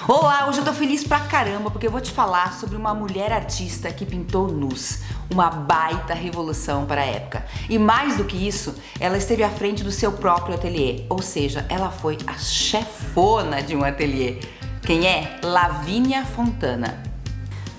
Olá, hoje eu tô feliz pra caramba porque eu vou te falar sobre uma mulher artista que pintou nus, uma baita revolução para a época. E mais do que isso, ela esteve à frente do seu próprio ateliê, ou seja, ela foi a chefona de um ateliê. Quem é? Lavínia Fontana.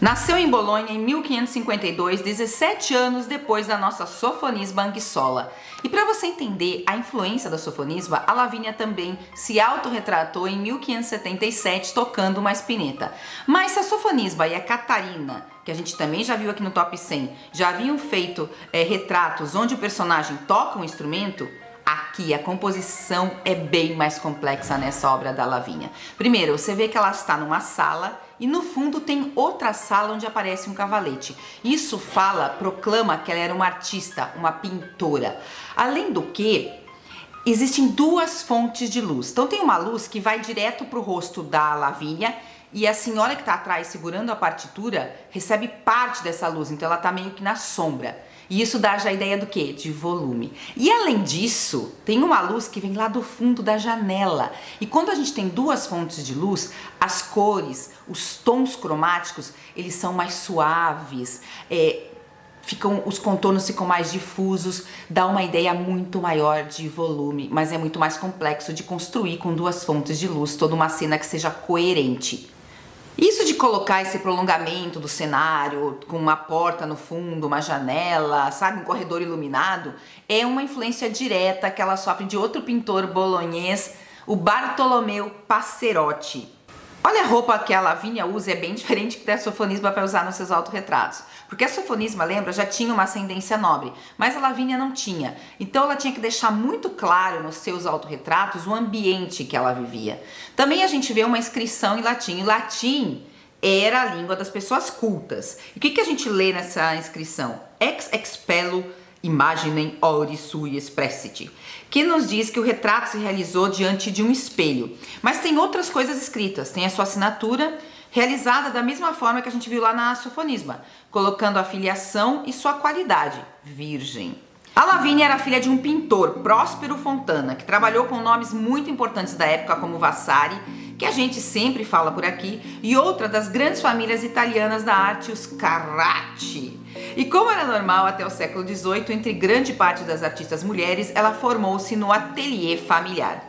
Nasceu em Bolonha em 1552, 17 anos depois da nossa Sofonisba Anguissola. E para você entender a influência da Sofonisba, a Lavínia também se autorretratou em 1577 tocando uma espineta. Mas se a Sofonisba e a Catarina, que a gente também já viu aqui no Top 100, já haviam feito retratos onde o personagem toca um instrumento, aqui a composição é bem mais complexa nessa obra da Lavínia. Primeiro, você vê que ela está numa sala e no fundo tem outra sala onde aparece um cavalete. Isso proclama que ela era uma artista, uma pintora. Além do que, existem duas fontes de luz. Então tem uma luz que vai direto para o rosto da Lavínia e a senhora que está atrás segurando a partitura recebe parte dessa luz, então ela está meio que na sombra. E isso dá já a ideia do quê? De volume. E além disso, tem uma luz que vem lá do fundo da janela. E quando a gente tem duas fontes de luz, as cores, os tons cromáticos, eles são mais suaves, os contornos ficam mais difusos, dá uma ideia muito maior de volume, mas é muito mais complexo de construir com duas fontes de luz, toda uma cena que seja coerente. Isso de colocar esse prolongamento do cenário, com uma porta no fundo, uma janela, sabe, um corredor iluminado, é uma influência direta que ela sofre de outro pintor bolonhês, o Bartolomeu Passerotti. Olha a roupa que a Lavínia usa, é bem diferente que a Sofonisba vai usar nos seus autorretratos. Porque a Sofonisba, lembra, já tinha uma ascendência nobre, mas a Lavínia não tinha. Então ela tinha que deixar muito claro nos seus autorretratos o ambiente que ela vivia. Também a gente vê uma inscrição em latim. E latim era a língua das pessoas cultas. E o que a gente lê nessa inscrição? Ex expello imaginem ori sui expressit, que nos diz que o retrato se realizou diante de um espelho. Mas tem outras coisas escritas, tem a sua assinatura, realizada da mesma forma que a gente viu lá na Sofonisba, colocando a filiação e sua qualidade, virgem. A Lavínia era filha de um pintor, Próspero Fontana, que trabalhou com nomes muito importantes da época como Vasari, que a gente sempre fala por aqui, e outra das grandes famílias italianas da arte, os Carracci. E como era normal até o século XVIII, entre grande parte das artistas mulheres, ela formou-se no ateliê familiar.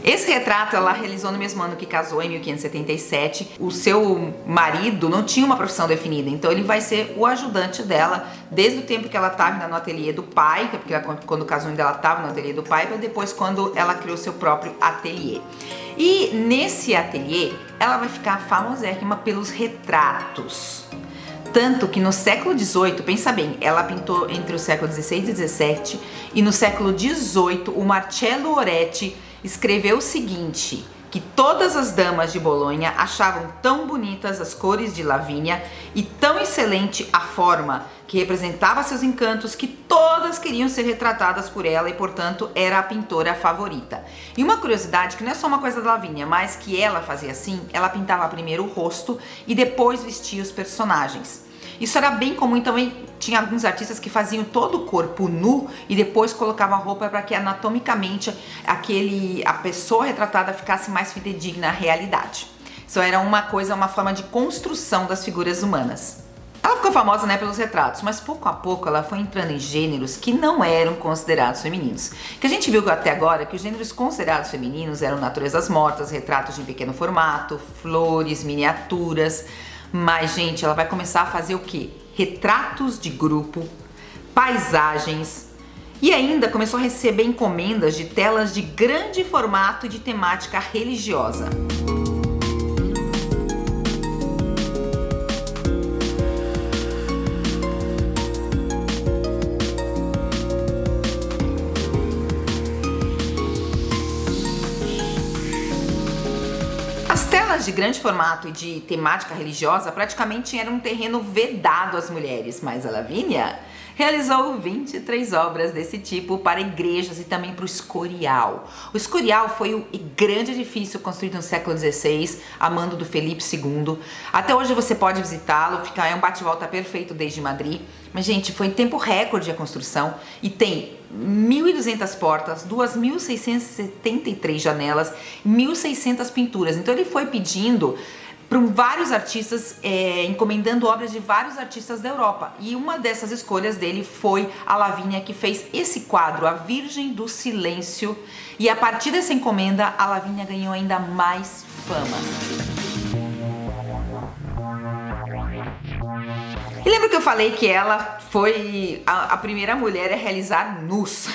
Esse retrato ela realizou no mesmo ano que casou, em 1577. O seu marido não tinha uma profissão definida, então ele vai ser o ajudante dela desde o tempo que ela estava no ateliê do pai, porque quando casou ainda ela estava no ateliê do pai, para depois quando ela criou seu próprio ateliê. E nesse ateliê ela vai ficar famosérrima pelos retratos. Tanto que no século XVIII, pensa bem, ela pintou entre o século XVI e XVII, e no século XVIII o Marcello Oretti escreveu o seguinte, que todas as damas de Bolonha achavam tão bonitas as cores de Lavínia e tão excelente a forma que representava seus encantos que todas queriam ser retratadas por ela e, portanto, era a pintora favorita. E uma curiosidade, que não é só uma coisa da Lavínia, mas que ela fazia assim, ela pintava primeiro o rosto e depois vestia os personagens. Isso era bem comum, também tinha alguns artistas que faziam todo o corpo nu e depois colocavam a roupa para que anatomicamente a pessoa retratada ficasse mais fidedigna à realidade. Isso era uma forma de construção das figuras humanas. Ela ficou famosa, pelos retratos, mas pouco a pouco ela foi entrando em gêneros que não eram considerados femininos. Que a gente viu até agora que os gêneros considerados femininos eram naturezas mortas, retratos de pequeno formato, flores, miniaturas. Mas, gente, ela vai começar a fazer o quê? Retratos de grupo, paisagens e ainda começou a receber encomendas de telas de grande formato e de temática religiosa. As telas de grande formato e de temática religiosa praticamente eram um terreno vedado às mulheres, mas a Lavínia realizou 23 obras desse tipo para igrejas e também para o Escorial. O Escorial foi o grande edifício construído no século XVI, a mando do Felipe II. Até hoje você pode visitá-lo, é um bate-volta perfeito desde Madrid. Mas, gente, foi em tempo recorde a construção e tem 1.200 portas, 2.673 janelas, 1.600 pinturas. Então ele foi pedindo para vários artistas, encomendando obras de vários artistas da Europa. E uma dessas escolhas dele foi a Lavínia, que fez esse quadro, A Virgem do Silêncio. E a partir dessa encomenda, a Lavínia ganhou ainda mais fama. E lembra que eu falei que ela foi a primeira mulher a realizar nus?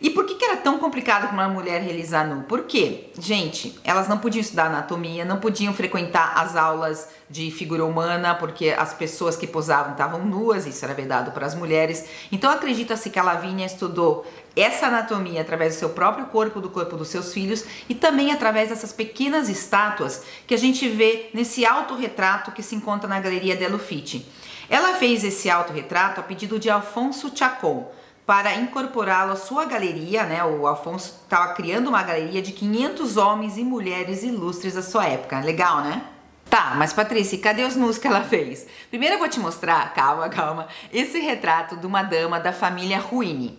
E por que era tão complicado para uma mulher realizar nu? Porque, gente, elas não podiam estudar anatomia, não podiam frequentar as aulas de figura humana, porque as pessoas que posavam estavam nuas, isso era vedado para as mulheres. Então acredita-se que a Lavínia estudou essa anatomia através do seu próprio corpo, do corpo dos seus filhos, e também através dessas pequenas estátuas que a gente vê nesse autorretrato que se encontra na Galeria Dello Uffizi. Ela fez esse autorretrato a pedido de Alfonso Chacon, para incorporá-lo à sua galeria, né? O Alfonso estava criando uma galeria de 500 homens e mulheres ilustres da sua época. Legal, né? Tá, mas Patrícia, cadê os nus que ela fez? Primeiro eu vou te mostrar, calma, esse retrato de uma dama da família Ruini.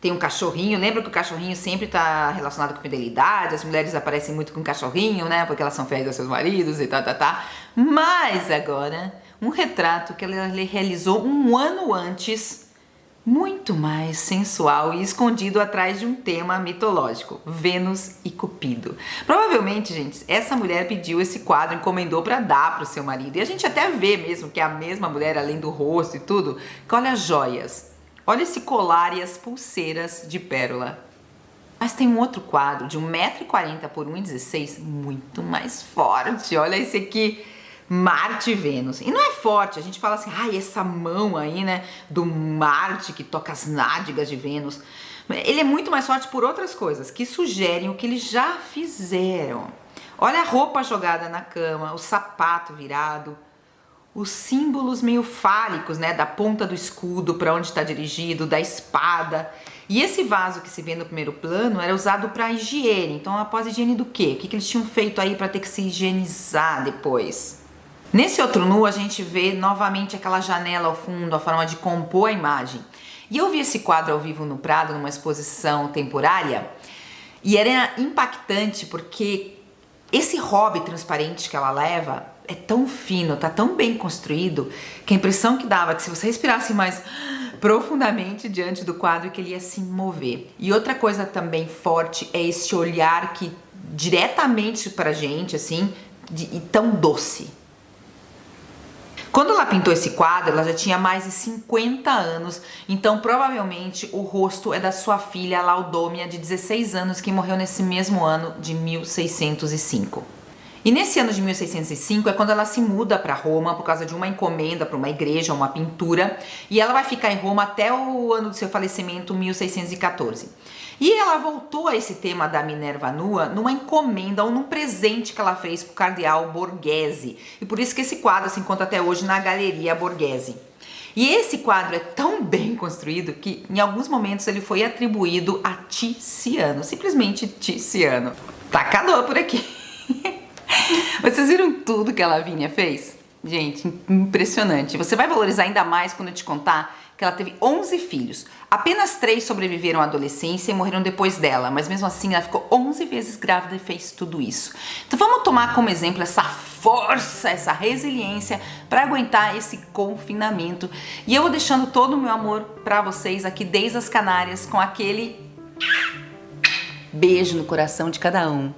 Tem um cachorrinho, lembra que o cachorrinho sempre está relacionado com fidelidade, as mulheres aparecem muito com cachorrinho, né? Porque elas são fiéis aos seus maridos e tá. Mas agora, um retrato que ela realizou um ano antes, muito mais sensual e escondido atrás de um tema mitológico, Vênus e Cupido. Provavelmente, gente, essa mulher pediu esse quadro, encomendou para dar para o seu marido. E a gente até vê mesmo que é a mesma mulher, além do rosto e tudo, que olha as joias, olha esse colar e as pulseiras de pérola. Mas tem um outro quadro de 1,40 m por 1,16 m, muito mais forte. Olha esse aqui. Marte e Vênus. E não é forte, a gente fala assim, ai, essa mão aí, né, do Marte que toca as nádegas de Vênus. Ele é muito mais forte por outras coisas, que sugerem o que eles já fizeram. Olha a roupa jogada na cama, o sapato virado, os símbolos meio fálicos, né, da ponta do escudo para onde está dirigido, da espada. E esse vaso que se vê no primeiro plano era usado para higiene. Então, após a higiene do quê? O que eles tinham feito aí para ter que se higienizar depois? Nesse outro nu, a gente vê novamente aquela janela ao fundo, a forma de compor a imagem. E eu vi esse quadro ao vivo no Prado, numa exposição temporária, e era impactante porque esse hobby transparente que ela leva é tão fino, tá tão bem construído, que a impressão que dava que se você respirasse mais profundamente diante do quadro, que ele ia se mover. E outra coisa também forte é esse olhar que diretamente pra gente, assim, e tão doce. Quando ela pintou esse quadro, ela já tinha mais de 50 anos, então provavelmente o rosto é da sua filha Laudômia, de 16 anos, que morreu nesse mesmo ano de 1605. E nesse ano de 1605 é quando ela se muda para Roma por causa de uma encomenda para uma igreja, uma pintura, e ela vai ficar em Roma até o ano do seu falecimento, 1614. E ela voltou a esse tema da Minerva nua numa encomenda ou num presente que ela fez para o cardeal Borghese. E por isso que esse quadro se encontra até hoje na Galeria Borghese. E esse quadro é tão bem construído que em alguns momentos ele foi atribuído a Tiziano, simplesmente Tiziano. Tá calor por aqui. Vocês viram tudo que a Lavínia fez? Gente, impressionante. Você vai valorizar ainda mais quando eu te contar que ela teve 11 filhos. Apenas 3 sobreviveram à adolescência e morreram depois dela, mas mesmo assim ela ficou 11 vezes grávida e fez tudo isso. Então vamos tomar como exemplo essa força, essa resiliência para aguentar esse confinamento. E eu vou deixando todo o meu amor para vocês aqui desde as Canárias, com aquele beijo no coração de cada um.